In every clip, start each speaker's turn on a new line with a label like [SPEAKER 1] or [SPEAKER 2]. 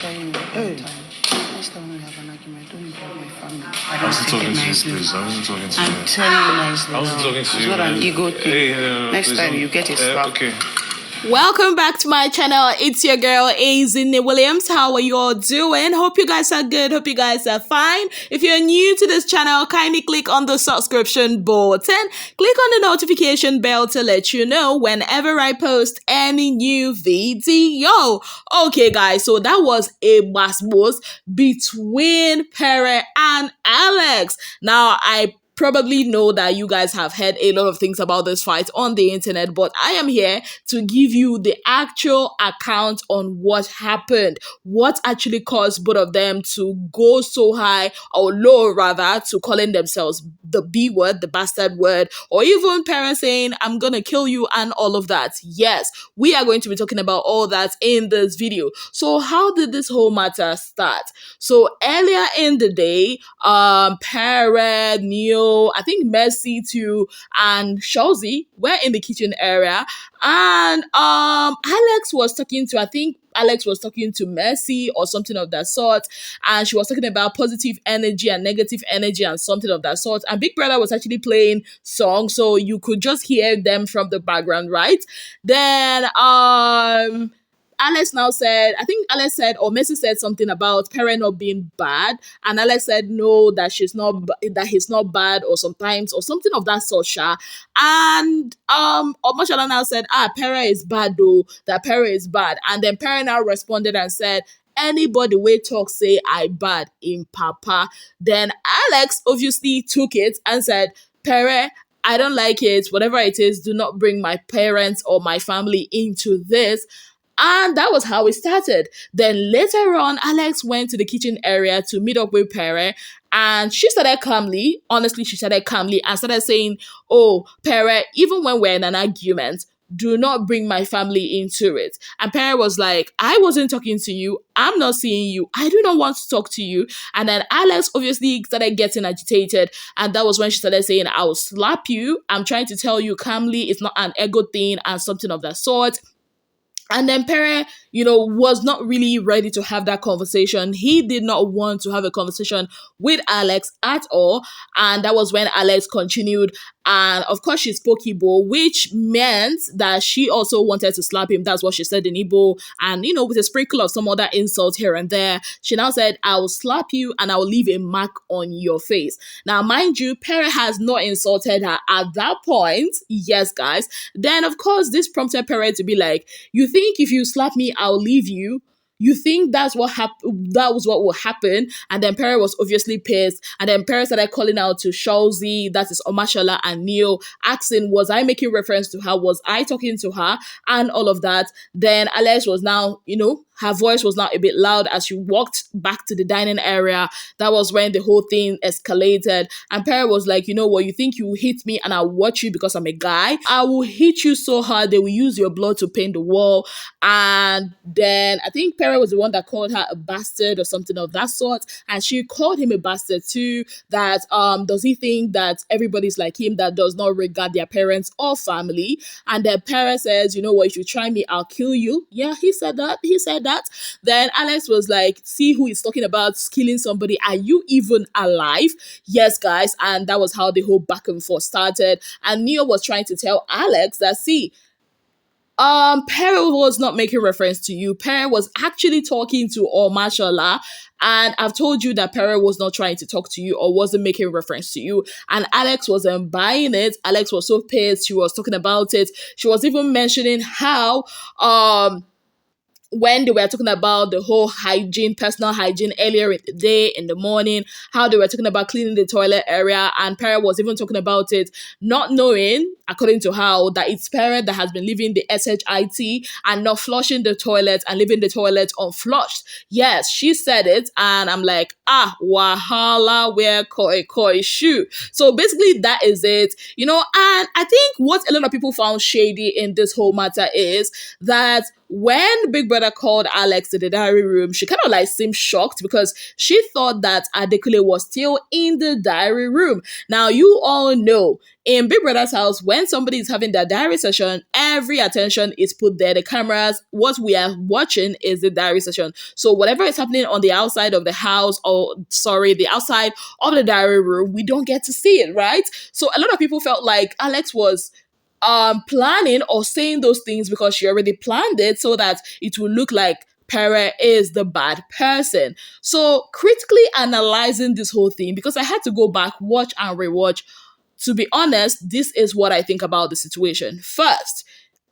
[SPEAKER 1] Telling me all the time. Next time we have an argument, don't involve my family.
[SPEAKER 2] I wasn't talking to you, please. I wasn't talking to you.
[SPEAKER 1] I'm telling you nicely.
[SPEAKER 2] I wasn't
[SPEAKER 1] now.
[SPEAKER 2] talking to
[SPEAKER 1] It's
[SPEAKER 2] you.
[SPEAKER 1] not an
[SPEAKER 2] man.
[SPEAKER 1] ego thing.
[SPEAKER 2] Hey,
[SPEAKER 1] Next
[SPEAKER 2] please
[SPEAKER 1] time
[SPEAKER 2] don't.
[SPEAKER 1] you get a slap.
[SPEAKER 2] Okay.
[SPEAKER 3] Welcome back to my channel. It's your girl Azinne Williams. How are you all doing? Hope you guys are good. Hope you guys are fine. If you're new to this channel, kindly click on the subscription button. Click on the notification bell to let you know whenever I post any new video. Okay, guys, so that was a Gbos between Pere and Alex. Now, I probably know that you guys have heard a lot of things about this fight on the internet, but I am here to give you the actual account on what happened, what actually caused both of them to go so high or low rather to calling themselves the B word, the bastard word, or even parents saying, I'm gonna kill you and all of that. Yes, we are going to be talking about all that in this video. So how did this whole matter start? So earlier in the day, Pere, Neo, I think Mercy too, and Shawzy were in the kitchen area, and Alex was talking to Mercy or something of that sort, and she was talking about positive energy and negative energy and something of that sort. And Big Brother was actually playing songs, so you could just hear them from the background, right? Then Alex now said, I think Alex said, or Messi said something about Pere not being bad, and Alex said no, that that he's not bad, or sometimes, or something of that sort, sha. And Omashala now said, Pere is bad though, that Pere is bad, and then Pere now responded and said, anybody wey talk say I bad in papa. Then Alex obviously took it and said, Pere, I don't like it, whatever it is, do not bring my parents or my family into this. And that was how it started. Then later on, Alex went to the kitchen area to meet up with Pere, and she started calmly. Honestly, she started calmly and started saying, oh, Pere, even when we're in an argument, do not bring my family into it. And Pere was like, I wasn't talking to you. I'm not seeing you. I do not want to talk to you. And then Alex obviously started getting agitated. And that was when she started saying, I will slap you. I'm trying to tell you calmly, it's not an ego thing and something of that sort. And then Pere, was not really ready to have that conversation. He did not want to have a conversation with Alex at all. And that was when Alex continued. And of course, she spoke Igbo, which meant that she also wanted to slap him. That's what she said in Igbo. And, with a sprinkle of some other insult here and there, she now said, I will slap you and I will leave a mark on your face. Now, mind you, Pere has not insulted her at that point. Yes, guys. Then, of course, this prompted Pere to be like, you think if you slap me, I'll leave you? You think that was what will happen? And then Pere was obviously pissed. And then Pere started calling out to Shawzy, that is Omashala, and Neo, asking, was I making reference to her? Was I talking to her? And all of that. Then Alex was now, her voice was now a bit loud as she walked back to the dining area. That was when the whole thing escalated. And Pere was like, you know what, you think you hit me and I'll watch you because I'm a guy? I will hit you so hard they will use your blood to paint the wall. And then I think Pere was the one that called her a bastard or something of that sort. And she called him a bastard too. That does he think that everybody's like him, that does not regard their parents or family? And then Pere says, you know what, if you try me, I'll kill you. Yeah, he said that. Then Alex was like, see who is talking about killing somebody. Are you even alive? Yes, guys. And that was how the whole back and forth started. And Neo was trying to tell Alex that, see, Pere was not making reference to you. Pere was actually talking to Omashala. And I've told you that Pere was not trying to talk to you or wasn't making reference to you. And Alex wasn't buying it. Alex was so pissed. She was talking about it. She was even mentioning how, when they were talking about the whole hygiene, personal hygiene earlier in the day, in the morning, how they were talking about cleaning the toilet area, and Pere was even talking about it, not knowing, according to how, that it's Pere that has been leaving the SHIT and not flushing the toilet and leaving the toilet unflushed. Yes, she said it, and I'm like, wahala, where koi shoe. So basically, that is it, and I think what a lot of people found shady in this whole matter is that when Big Brother called Alex to the diary room, she kind of seemed shocked because she thought that Adekule was still in the diary room. Now, you all know in Big Brother's house, when somebody is having their diary session, every attention is put there. The cameras, what we are watching is the diary session. So whatever is happening on the outside of the house, or sorry, the outside of the diary room, we don't get to see it, right? So a lot of people felt like Alex was planning or saying those things because she already planned it so that it will look like Pere is the bad person. So critically analyzing this whole thing, because I had to go back, watch and rewatch. To be honest, this is what I think about the situation. First,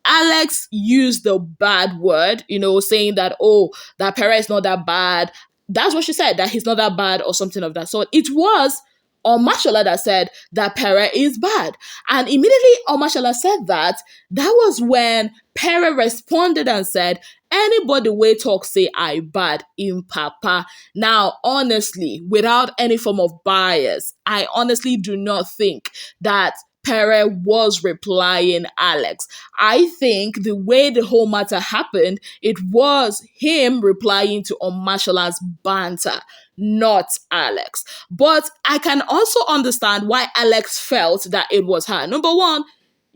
[SPEAKER 3] Alex used the bad word, saying that, oh, that Pere is not that bad. That's what she said, that he's not that bad or something of that sort. It was Omashola that said that Pere is bad. And immediately Omashola said that, that was when Pere responded and said, anybody way talk say I bad in papa. Now, honestly, without any form of bias, I honestly do not think that Pere was replying Alex. I think the way the whole matter happened, it was him replying to Omashola's banter, not Alex. But I can also understand why Alex felt that it was her. Number one,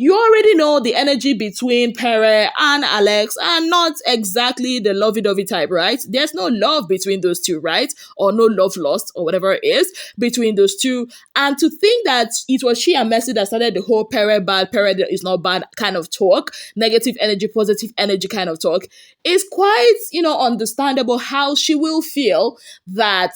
[SPEAKER 3] you already know the energy between Pere and Alex are not exactly the lovey-dovey type, right? There's no love between those two, right? Or no love lost or whatever it is between those two. And to think that it was she and Mercy that started the whole Pere bad, Pere is not bad kind of talk, negative energy, positive energy kind of talk, is quite, understandable how she will feel that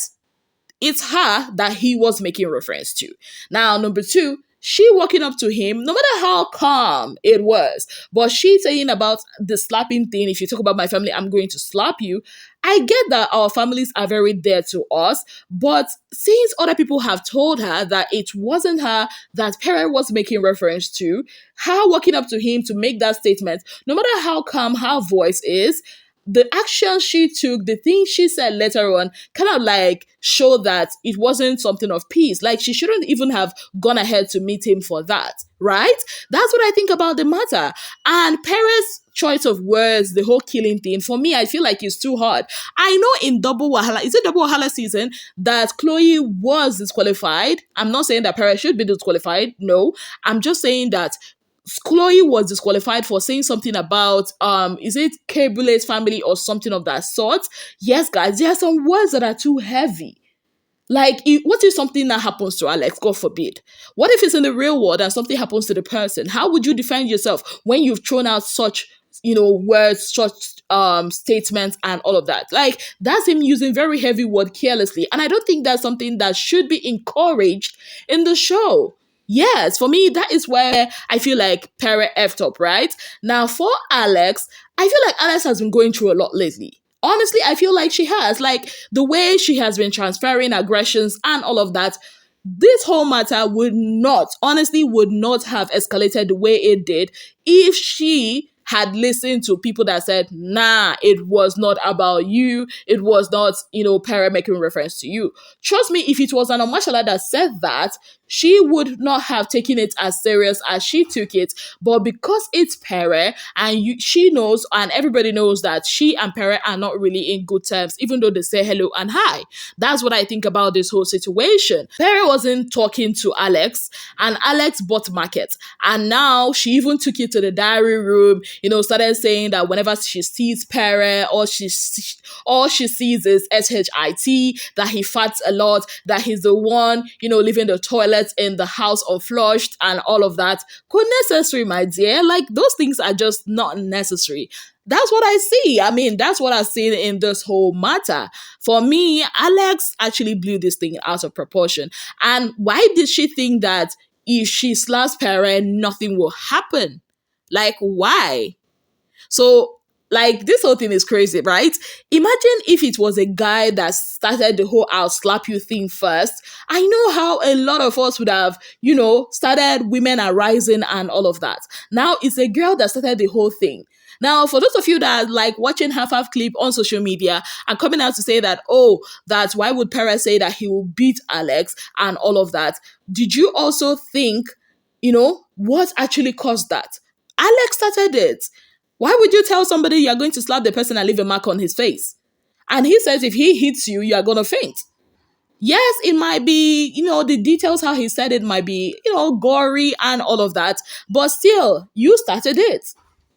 [SPEAKER 3] it's her that he was making reference to. Now, number two, she walking up to him, no matter how calm it was, but she saying about the slapping thing, if you talk about my family, I'm going to slap you. I get that our families are very dear to us, but since other people have told her that it wasn't her that Pere was making reference to, her walking up to him to make that statement, no matter how calm her voice is, the action she took, the thing she said later on, kind of like show that it wasn't something of peace. Like she shouldn't even have gone ahead to meet him for that, right? That's what I think about the matter. And Pere's choice of words, the whole killing thing, for me, I feel like it's too hard. I know in Double Wahala, is it Double Wahala season, that Chloe was disqualified. I'm not saying that Pere should be disqualified. No, I'm just saying that Chloe was disqualified for saying something about is it Kabule's family or something of that sort. Yes, guys, there are some words that are too heavy. Like, what if something that happens to Alex, God forbid? What if it's in the real world and something happens to the person? How would you defend yourself when you've thrown out such, words, such statements and all of that? Like, that's him using very heavy word carelessly. And I don't think that's something that should be encouraged in the show. Yes, for me, that is where I feel like Pere effed up, right? Now, for Alex, I feel like Alex has been going through a lot lately. Honestly, I feel like she has. Like, the way she has been transferring aggressions and all of that, this whole matter would not have escalated the way it did if she had listened to people that said, nah, it was not about you. It was not, Pere making reference to you. Trust me, if it was an Omashola that said that, she would not have taken it as serious as she took it. But because it's Pere and she knows and everybody knows that she and Pere are not really in good terms, even though they say hello and hi. That's what I think about this whole situation. Pere wasn't talking to Alex and Alex bought market. And now she even took it to the diary room, started saying that whenever she sees Pere, all she sees is SHIT, that he farts a lot, that he's the one, leaving the toilet in the house unflushed and all of that. Unnecessary, my dear. Like, those things are just not necessary. That's what I see. I mean, that's what I've seen in this whole matter. For me, Alex actually blew this thing out of proportion. And why did she think that if she slaps Pere, nothing will happen? Like, why? So, like, this whole thing is crazy, right? Imagine if it was a guy that started the whole I'll slap you thing first. I know how a lot of us would have, started Women Are Rising and all of that. Now, it's a girl that started the whole thing. Now, for those of you that are like watching half clip on social media and coming out to say that, that's why would Pere say that he will beat Alex and all of that, did you also think, what actually caused that? Alex started it. Why would you tell somebody you're going to slap the person and leave a mark on his face? And he says if he hits you, you are going to faint. Yes, it might be, the details how he said it might be, gory and all of that, but still, you started it.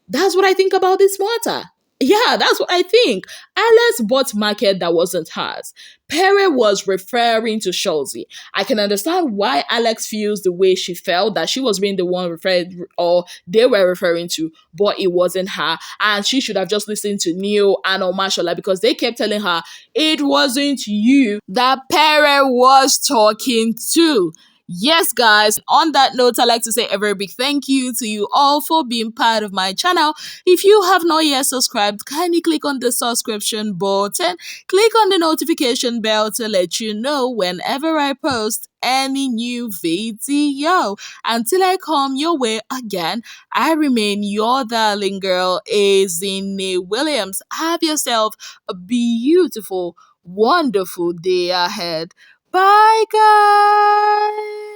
[SPEAKER 3] That's what I think about this matter. Yeah, that's what I think. Alex bought market that wasn't hers. Pere was referring to Shulzy. I can understand why Alex feels the way she felt, that she was being the one referred, or they were referring to, but it wasn't her. And she should have just listened to Neil and Omashola, because they kept telling her it wasn't you that Pere was talking to. Yes, guys, on that note, I'd like to say a very big thank you to you all for being part of my channel. If you have not yet subscribed, kindly click on the subscription button, click on the notification bell to let you know whenever I post any new video. Until I come your way again, I remain your darling girl, Azine Williams. Have yourself a beautiful, wonderful day ahead. Bye, guys.